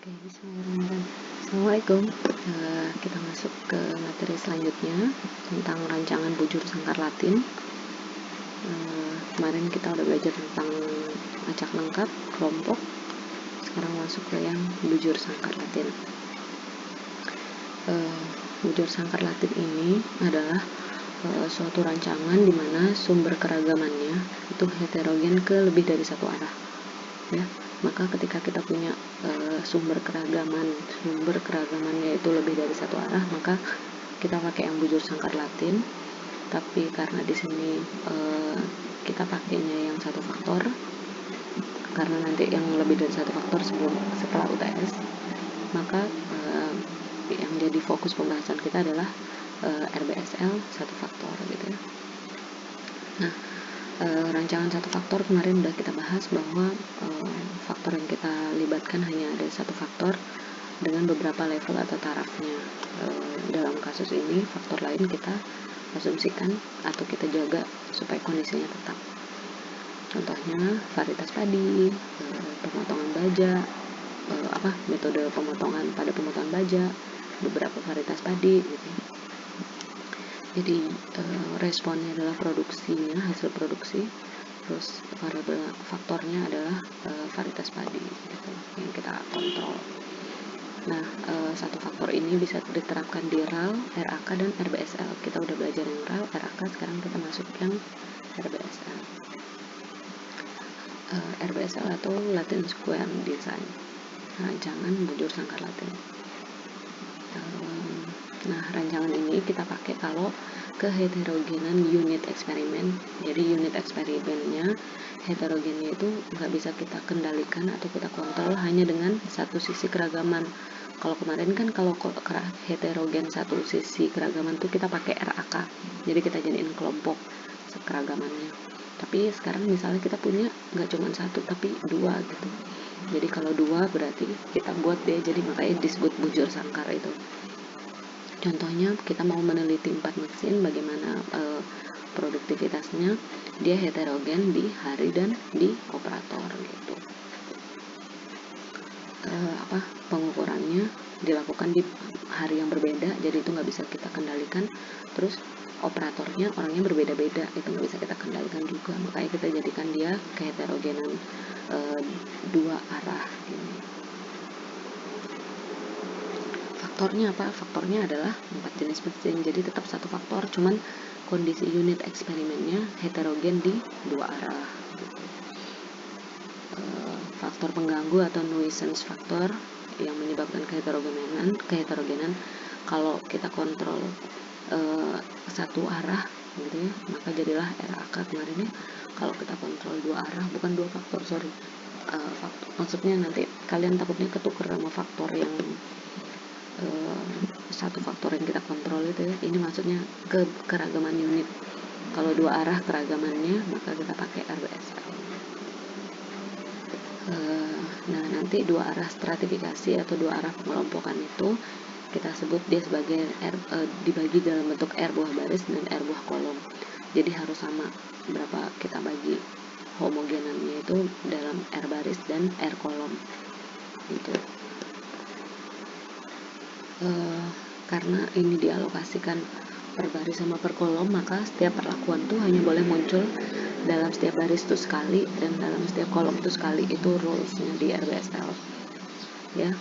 Oke, bismillahirrahmanirrahim. Assalamualaikum. Kita masuk ke materi selanjutnya tentang rancangan bujur sangkar Latin. Kemarin kita udah belajar tentang acak lengkap, kelompok. Sekarang masuk ke yang bujur sangkar Latin. Bujur sangkar Latin ini adalah suatu rancangan di mana sumber keragamannya itu heterogen ke lebih dari satu arah. Ya, maka ketika kita punya sumber keragamannya itu lebih dari satu arah, maka kita pakai yang bujur sangkar Latin. Tapi karena di sini kita pakainya yang satu faktor, karena nanti yang lebih dari satu faktor setelah UTS, maka yang jadi fokus pembahasan kita adalah RBSL satu faktor gitu ya. Nah, rancangan satu faktor kemarin udah kita bahas bahwa faktor yang kita libatkan hanya ada satu faktor dengan beberapa level atau tarafnya. Dalam kasus ini faktor lain kita asumsikan atau kita jaga supaya kondisinya tetap. Contohnya varietas padi, pemotongan baja, metode pemotongan pada pemotongan baja, beberapa varietas padi gitu. Jadi responnya adalah produksinya, hasil produksi, terus variabel faktornya adalah varietas padi gitu, yang kita kontrol. Nah, satu faktor ini bisa diterapkan di RAL, RAK, dan RBSL. Kita udah belajar yang RAL, RAK, sekarang kita masuk yang RBSL. RBSL atau Latin Square Design, rancangan bujur sangkar Latin. Nah, rancangan ini kita pakai kalau keheterogenan unit eksperimen. Jadi unit eksperimennya, heterogennya itu nggak bisa kita kendalikan atau kita kontrol hanya dengan satu sisi keragaman. Kalau kemarin kan kalau heterogen satu sisi keragaman tuh kita pakai RAK, jadi kita jadiin kelompok keragamannya. Tapi sekarang misalnya kita punya nggak cuma satu tapi dua gitu. Jadi kalau dua berarti kita buat dia jadi, makanya disebut bujur sangkar itu. Contohnya kita mau meneliti 4 mesin, bagaimana produktivitasnya, dia heterogen di hari dan di operator gitu. Pengukurannya dilakukan di hari yang berbeda, jadi itu nggak bisa kita kendalikan. Terus operatornya orangnya berbeda-beda, itu nggak bisa kita kendalikan juga, makanya kita jadikan dia keheterogenan dua arah gini. Faktornya apa? Faktornya adalah 4 jenis mesin, jadi tetap satu faktor, cuman kondisi unit eksperimennya heterogen di dua arah gitu. Faktor pengganggu atau nuisance faktor yang menyebabkan keheterogenan kalau kita kontrol satu arah gitu ya, maka jadilah RAK kemarin ya. Kalau kita kontrol dua arah, bukan dua faktor, faktor, maksudnya nanti kalian takutnya ketuker sama faktor yang satu faktor yang kita kontrol itu ya. Ini maksudnya keragaman unit. Kalau dua arah keragamannya, maka kita pakai RBSL. Nah, nanti dua arah stratifikasi atau dua arah pengelompokan itu kita sebut dia sebagai dibagi dalam bentuk R buah baris dan R buah kolom. Jadi harus sama berapa kita bagi homogenannya itu dalam R baris dan R kolom gitu. Karena ini dialokasikan per baris sama per kolom, maka setiap perlakuan tuh hanya boleh muncul dalam setiap baris itu sekali dan dalam setiap kolom itu sekali. Itu rulesnya di RBSL ya.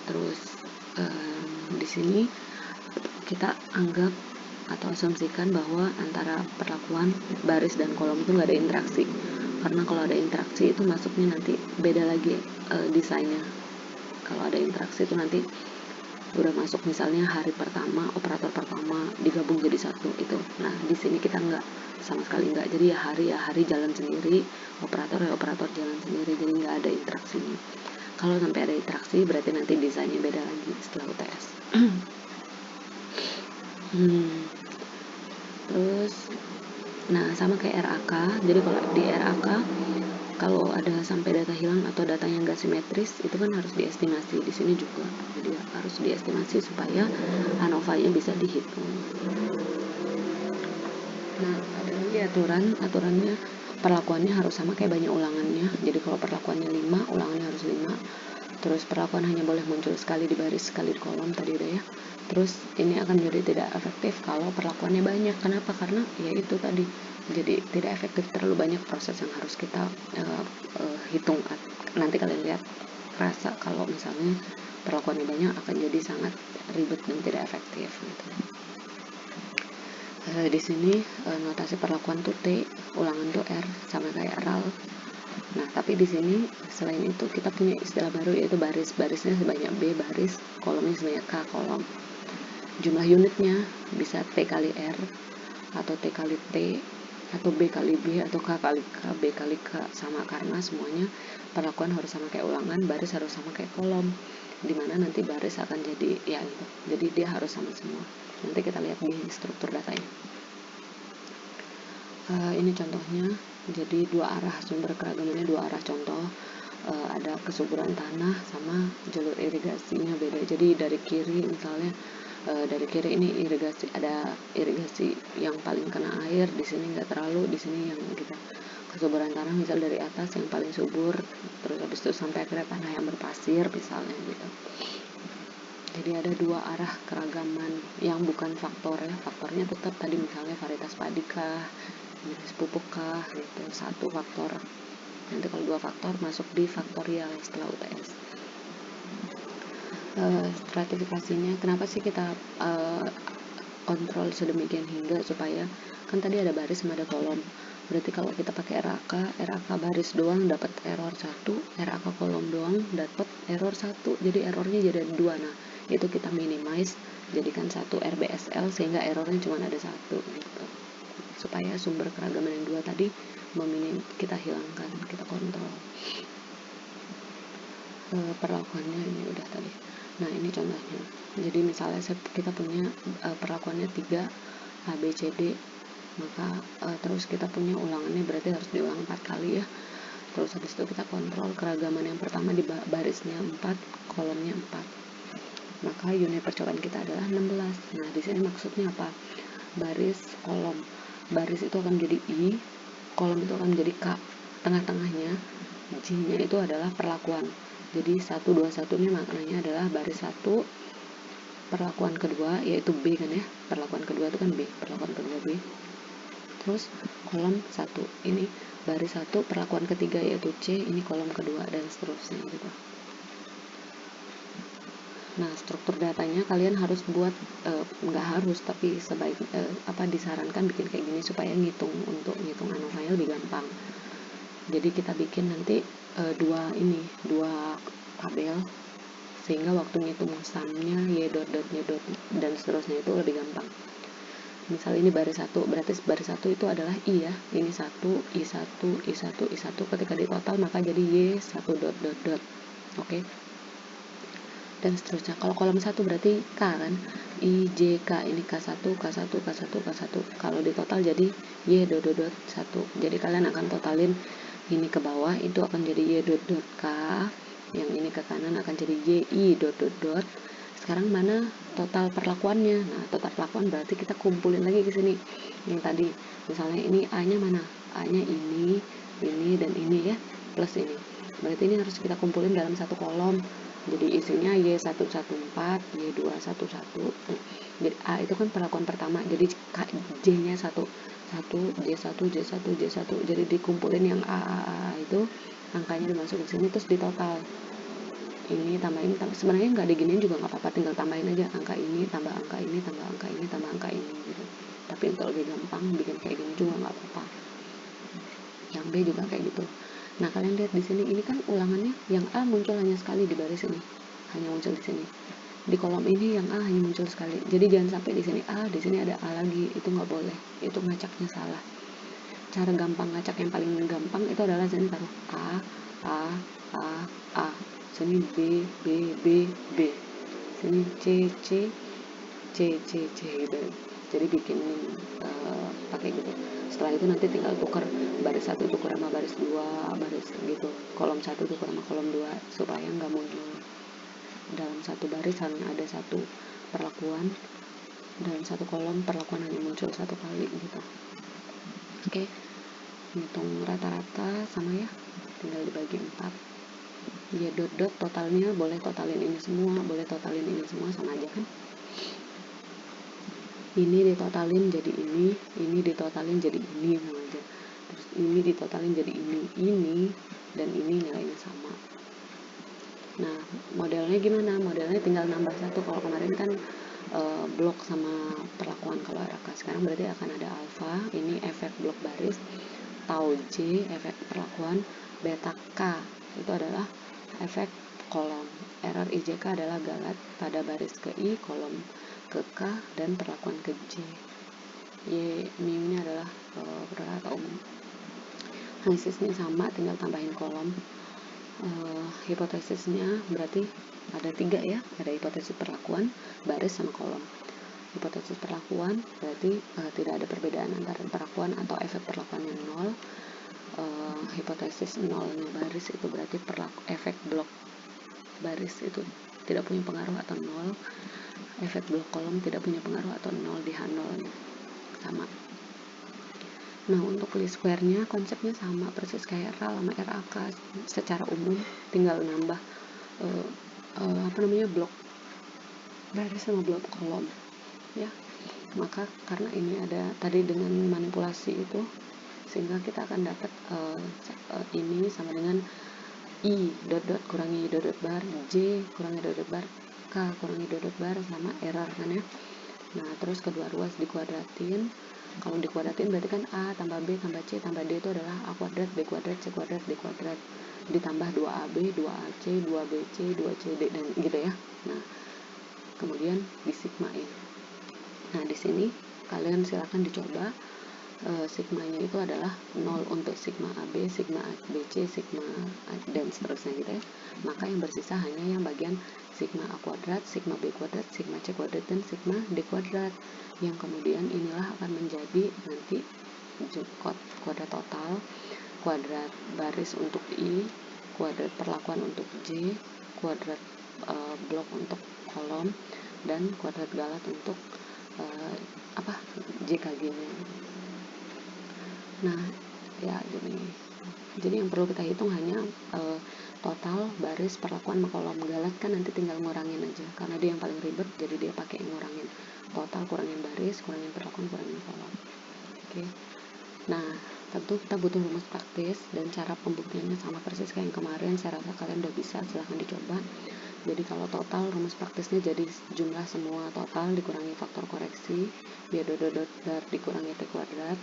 Terus di sini kita anggap atau asumsikan bahwa antara perlakuan baris dan kolom itu nggak ada interaksi, karena kalau ada interaksi itu masuknya nanti beda lagi desainnya. Kalau ada interaksi itu nanti udah masuk, misalnya hari pertama, operator pertama digabung jadi satu itu. Nah, di sini kita nggak, sama sekali nggak. Jadi ya hari jalan sendiri, operator jalan sendiri, jadi nggak ada interaksinya. Kalau sampai ada interaksi berarti nanti desainnya beda lagi setelah UTS. Terus, nah sama kayak RAK. Jadi kalau di RAK, kalau ada sampai data hilang atau datanya nggak simetris, itu kan harus diestimasi. Di sini juga, jadi harus diestimasi supaya ANOVA-nya bisa dihitung. Nah, ada lagi aturannya, perlakuannya harus sama kayak banyak ulangannya. Jadi kalau perlakuan perlakuannya 5, ulangannya harus 5. Terus perlakuan hanya boleh muncul sekali di baris, sekali di kolom, tadi udah ya. Terus ini akan jadi tidak efektif kalau perlakuannya banyak. Kenapa? Karena ya itu tadi, jadi tidak efektif, terlalu banyak proses yang harus kita hitung. Nanti kalian lihat, rasa kalau misalnya perlakuannya banyak akan jadi sangat ribet dan tidak efektif gitu. Di sini notasi perlakuan tuh T, ulangan tuh R, sama kayak RAL. Nah, tapi di sini selain itu kita punya istilah baru, yaitu baris. Barisnya sebanyak B baris, kolomnya sebanyak K kolom. Jumlah unitnya bisa T kali R, atau T kali T, atau B kali B, atau K kali K, B kali K, sama, karena semuanya perlakuan harus sama kayak ulangan, baris harus sama kayak kolom, dimana nanti baris akan jadi ya itu, jadi dia harus sama semua. Nanti kita lihat di struktur datanya. Ini contohnya, jadi dua arah, sumber keragamannya dua arah. Contoh, ada kesuburan tanah sama jalur irigasinya beda. Jadi dari kiri misalnya, dari kiri ini irigasi, ada irigasi yang paling kena air, di sini nggak terlalu, di sini yang kita kesuburan tanah misal dari atas yang paling subur, terus habis itu sampai akhirnya tanah yang berpasir misalnya gitu. Jadi ada dua arah keragaman yang bukan faktor ya, faktornya tetap tadi misalnya varietas padi kah, jenis pupuk kah gitu, satu faktor. Nanti kalau dua faktor masuk di faktorial setelah UTS. Stratifikasinya, kenapa sih kita kontrol sedemikian hingga supaya, kan tadi ada baris sama ada kolom, berarti kalau kita pakai RAK baris doang dapat error 1, RAK kolom doang dapat error 1, jadi errornya jadi 2. Nah, itu kita minimize, jadikan 1 RBSL sehingga errornya cuma ada 1 gitu, supaya sumber keragaman yang 2 tadi kita hilangkan, kita kontrol. Perlakuannya ini udah tadi. Nah, ini contohnya. Jadi misalnya kita punya perlakuannya 3 A, B, C, D, maka terus kita punya ulangannya berarti harus diulang 4 kali ya. Terus habis itu kita kontrol keragaman yang pertama di barisnya 4, kolomnya 4. Maka unit percobaan kita adalah 16. Nah, di sini maksudnya apa? Baris, kolom. Baris itu akan menjadi I, kolom itu akan menjadi K. Tengah-tengahnya J-nya itu adalah perlakuan. Jadi 121 ini maknanya adalah baris 1, perlakuan kedua yaitu B kan ya. Perlakuan kedua itu kan B, perlakuan kedua B. Terus kolom 1. Ini baris 1, perlakuan ketiga yaitu C, ini kolom kedua, dan seterusnya gitu. Nah, struktur datanya kalian harus buat, nggak harus, tapi disarankan bikin kayak gini supaya untuk ngitung anomali lebih gampang. Jadi kita bikin nanti dua tabel, sehingga waktu ngitung sumnya, y dot dan seterusnya itu lebih gampang. Misal ini baris 1, berarti baris 1 itu adalah I ya, ini 1, I1, I1, I1, ketika di total maka jadi Y1 dot. Oke. Dan seterusnya. Kalau kolom 1 berarti K kan, I, J, K, ini K1, K1, K1, K1. Kalau di total jadi Y dot 1. Jadi kalian akan totalin ini ke bawah, itu akan jadi Y dot K, yang ini ke kanan akan jadi Y dot. Sekarang mana total perlakuannya? Nah, total perlakuan berarti kita kumpulin lagi ke sini. Yang tadi, misalnya ini A-nya mana? A-nya ini, dan ini ya, plus ini. Berarti ini harus kita kumpulin dalam satu kolom. Jadi isinya Y114, Y211. Jadi A itu kan perlakuan pertama. Jadi J-nya 1, J1. Jadi dikumpulin yang A itu, angkanya dimasuk ke sini terus ditotal. Ini tambahin, sebenarnya nggak diginiin juga nggak apa-apa, tinggal tambahin aja angka ini tambah angka ini tambah angka ini tambah angka ini gitu. Tapi untuk lebih gampang bikin kayak gini juga nggak apa-apa. Yang B juga kayak gitu. Nah, kalian lihat di sini, ini kan ulangannya yang A muncul hanya sekali di baris ini, hanya muncul di sini. Di kolom ini yang A hanya muncul sekali. Jadi jangan sampai di sini A, di sini ada A lagi, itu nggak boleh. Itu ngacaknya salah. Cara gampang ngacak yang paling gampang itu adalah sini taruh A. Sini B, sini C gitu. Jadi bikin pakai gitu. Setelah itu nanti tinggal tukar baris 1 tukar sama baris 2, baris gitu. Kolom 1 tukar sama kolom 2 supaya nggak muncul dalam satu baris hanya ada satu perlakuan, dalam satu kolom perlakuan hanya muncul satu kali gitu. Oke. Hitung rata-rata sama ya, tinggal dibagi 4. Ya dot totalnya boleh totalin ini semua, boleh totalin ini semua, sama aja kan. Ini ditotalin jadi ini ditotalin jadi ini, sama aja. Terus ini ditotalin jadi ini dan ini nilainya sama. Nah, modelnya gimana? Modelnya tinggal nambah satu. Kalau kemarin kan blok sama perlakuan. Kalau RK sekarang berarti akan ada alfa, ini efek blok baris, tau J efek perlakuan, beta K itu adalah efek kolom. Error IJK adalah galat pada baris ke I, kolom ke K, dan perlakuan ke J. Y mu ini adalah rata umum. Analisisnya sama, tinggal tambahin kolom. Hipotesisnya berarti ada 3 ya, ada hipotesis perlakuan, baris, sama kolom. Hipotesis perlakuan berarti tidak ada perbedaan antara perlakuan atau efek perlakuan yang 0. Hipotesis nolnya baris itu berarti efek blok baris itu tidak punya pengaruh atau 0. Efek blok kolom tidak punya pengaruh atau 0 di H0 nya sama. Nah, untuk least square-nya konsepnya sama persis kayak RAL sama RAK secara umum, tinggal nambah blok baris sama blok kolom ya. Maka karena ini ada tadi dengan manipulasi itu, sehingga kita akan dapat ini sama dengan I dot kurangi dot bar, J kurangi dot bar, K kurangi dot bar, sama error kan ya. Nah, terus kedua ruas dikuadratin. Kalau dikuadratin berarti kan A tambah B tambah C tambah D itu adalah A kuadrat, B kuadrat, C kuadrat, D kuadrat, ditambah 2AB, 2AC, 2BC, 2CD, dan gitu ya. Nah, kemudian disigmain. Nah, di sini kalian silakan dicoba. Sigmanya itu adalah 0 untuk sigma AB, sigma ABC, sigma dan seterusnya gitu ya. Maka yang bersisa hanya yang bagian sigma A kuadrat, sigma B kuadrat, sigma C kuadrat, dan sigma D kuadrat, yang kemudian inilah akan menjadi nanti kuadrat total, kuadrat baris untuk I, kuadrat perlakuan untuk J, kuadrat blok untuk kolom, dan kuadrat galat untuk JKG-nya. Nah, ya jadi yang perlu kita hitung hanya total baris perlakuan kolom. Galat kan nanti tinggal ngurangin aja karena dia yang paling ribet, jadi dia pakai ngurangin total, kurangin baris, kurangin perlakuan, kurangin kolom. Oke. Nah, tentu kita butuh rumus praktis dan cara pembuktiannya sama persis kayak yang kemarin. Saya rasa kalian udah bisa, silahkan dicoba. Jadi kalau total, rumus praktisnya jadi jumlah semua total dikurangi faktor koreksi, biar dot dikurangi T kuadrat,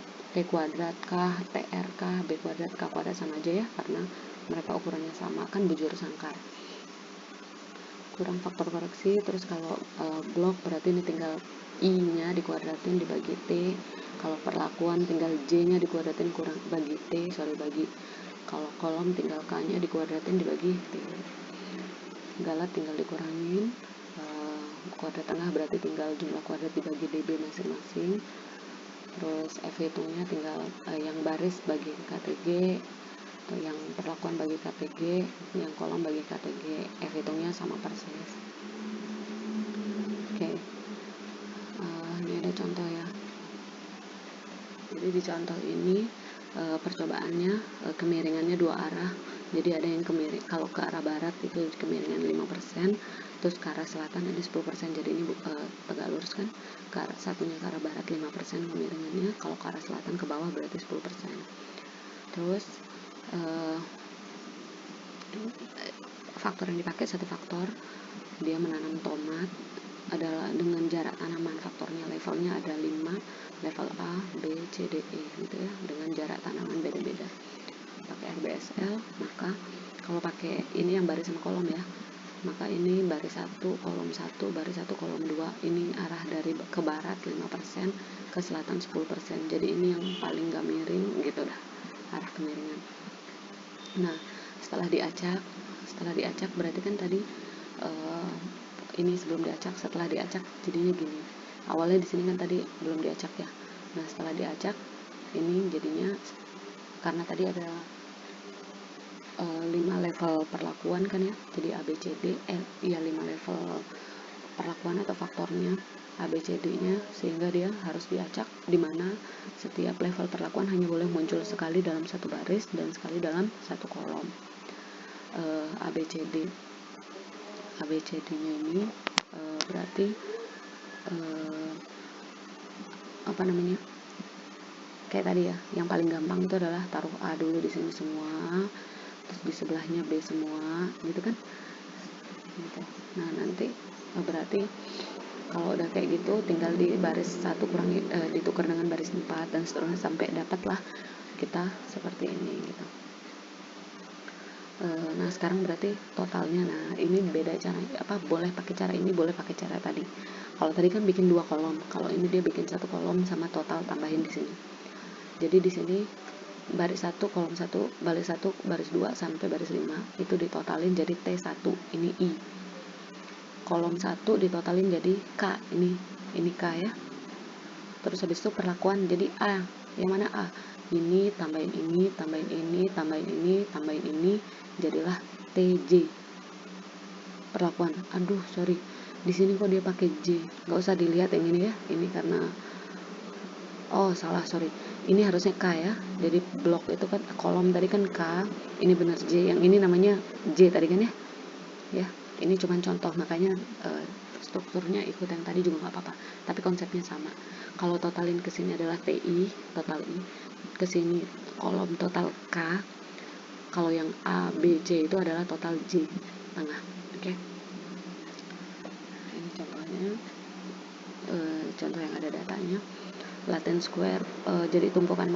K, TR, K, B kuadrat, K kuadrat sama aja ya, karena mereka ukurannya sama, kan bujur sangkar. Kurang faktor koreksi, terus kalau blok berarti ini tinggal I-nya dikuadratin dibagi T, kalau perlakuan tinggal J-nya dikuadratin bagi T, kalau kolom tinggal K-nya dikuadratin dibagi T. Galat tinggal dikurangin, kuadrat tengah berarti tinggal jumlah kuadrat dibagi dB masing-masing. Terus F hitungnya tinggal yang baris bagi KTG, atau yang perlakuan bagi KTG, yang kolom bagi KTG. F hitungnya sama persis. Oke. Ini ada contoh ya. Jadi di contoh ini percobaannya kemiringannya dua arah. Jadi ada yang kemiring, kalau ke arah barat itu kemiringan 5%, terus ke arah selatan ada 10%. Jadi ini tegak lurus kan, ke arah satunya ke arah barat 5% kemiringannya, kalau ke arah selatan ke bawah berarti 10%. Terus faktor yang dipakai satu faktor, dia menanam tomat adalah dengan jarak tanaman, faktornya levelnya ada 5, level A, B, C, D, E gitu ya, dengan jarak tanaman beda-beda. Pakai RBSL, maka kalau pakai ini yang baris sama kolom ya, maka ini baris 1, kolom 1, baris 1, kolom 2, ini arah dari ke barat 5%, ke selatan 10%. Jadi ini yang paling gak miring gitu dah, arah kemiringan. Nah, setelah diacak berarti kan tadi ini sebelum diacak, setelah diacak jadinya gini. Awalnya di sini kan tadi belum diacak ya. Nah, setelah diacak ini jadinya, karena tadi ada 5 level perlakuan kan ya, jadi ABCD 5 level perlakuan atau faktornya ABCD-nya, sehingga dia harus diacak, di mana setiap level perlakuan hanya boleh muncul sekali dalam satu baris dan sekali dalam satu kolom. ABCD. ABCD-nya ini berarti apa namanya, kayak tadi ya, yang paling gampang itu adalah taruh A dulu di sini semua, terus di sebelahnya B semua, gitu kan, gitu. Nah nanti berarti kalau udah kayak gitu tinggal di baris 1 kurangi ditukar dengan baris 4 dan seterusnya sampai dapatlah kita seperti ini gitu. Nah sekarang berarti totalnya, nah ini beda cara, boleh pakai cara ini, boleh pakai cara tadi. Kalau tadi kan bikin 2 kolom, kalau ini dia bikin 1 kolom sama total tambahin di sini. Jadi di sini baris 1 kolom 1, baris 1 baris 2 sampai baris 5 itu ditotalin jadi T1, ini I. Kolom 1 ditotalin jadi K, ini K ya. Terus habis itu perlakuan jadi A. Yang mana A? Ini tambahin ini, tambahin ini, tambahin ini, tambahin ini, jadilah TJ. Perlakuan. Aduh, sorry. Di sini kok dia pakai J. Gak usah dilihat yang ini ya. Ini karena salah, sorry. Ini harusnya K ya. Jadi blok itu kan kolom tadi kan K, ini benar J. Yang ini namanya J tadi kan ya. Ya, ini cuma contoh, makanya strukturnya ikut yang tadi juga nggak apa-apa, tapi konsepnya sama. Kalau totalin ke sini adalah TI, total I, ke sini kolom total K. Kalau yang A, B, C itu adalah total J tengah. Oke. Ini contohnya, contoh yang ada datanya. Latent square, jadi tumpukan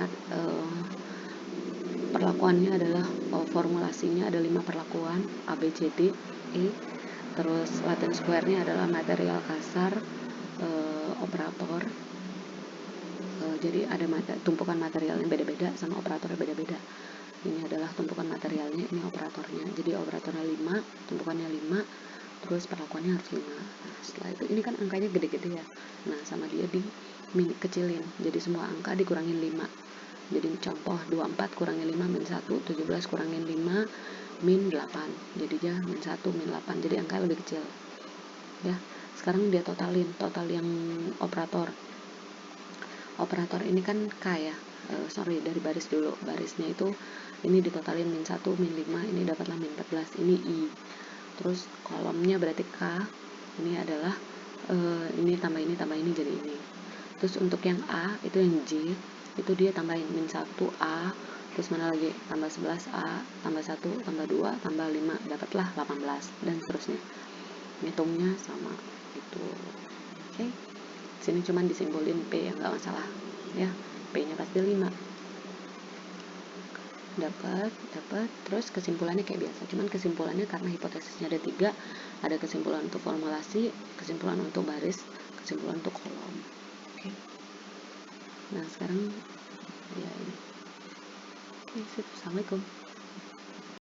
perlakuannya adalah formulasinya ada 5 perlakuan A, B, C, D, E. Terus latent square-nya adalah material kasar, operator. Jadi ada tumpukan material yang beda-beda sama operatornya beda-beda. Ini adalah tumpukan materialnya, ini operatornya. Jadi operatornya 5, tumpukannya 5, terus perlakuannya harus 5. Nah, setelah itu ini kan angkanya gede-gede ya. Nah, sama dia di kecilin. Jadi semua angka dikurangin 5. Jadi contoh 24 kurangi 5 min 1, 17 kurangin 5 min 8. Jadi dia min 1 min 8. Jadi angka lebih kecil. Ya. Sekarang dia totalin, total yang operator. Operator ini kan K ya. Dari baris dulu. Barisnya itu ini ditotalin min 1 min 5, ini dapatlah min 14. Ini I. Terus kolomnya berarti K. Ini adalah ini tambah ini jadi ini. Terus untuk yang A itu yang J, itu dia tambahin min 1 A, terus mana lagi, tambah 11 A, tambah 1, tambah 2, tambah 5, dapatlah 18, dan seterusnya. Ngitungnya sama itu. Oke. Sini cuman disimbolin P yang nggak masalah ya, P-nya pasti 5. Dapat, terus kesimpulannya kayak biasa, cuman kesimpulannya karena hipotesisnya ada 3, ada kesimpulan untuk formulasi, kesimpulan untuk baris, kesimpulan untuk kolom. Oke. Nah sekarang ya ini. Oke, assalamualaikum.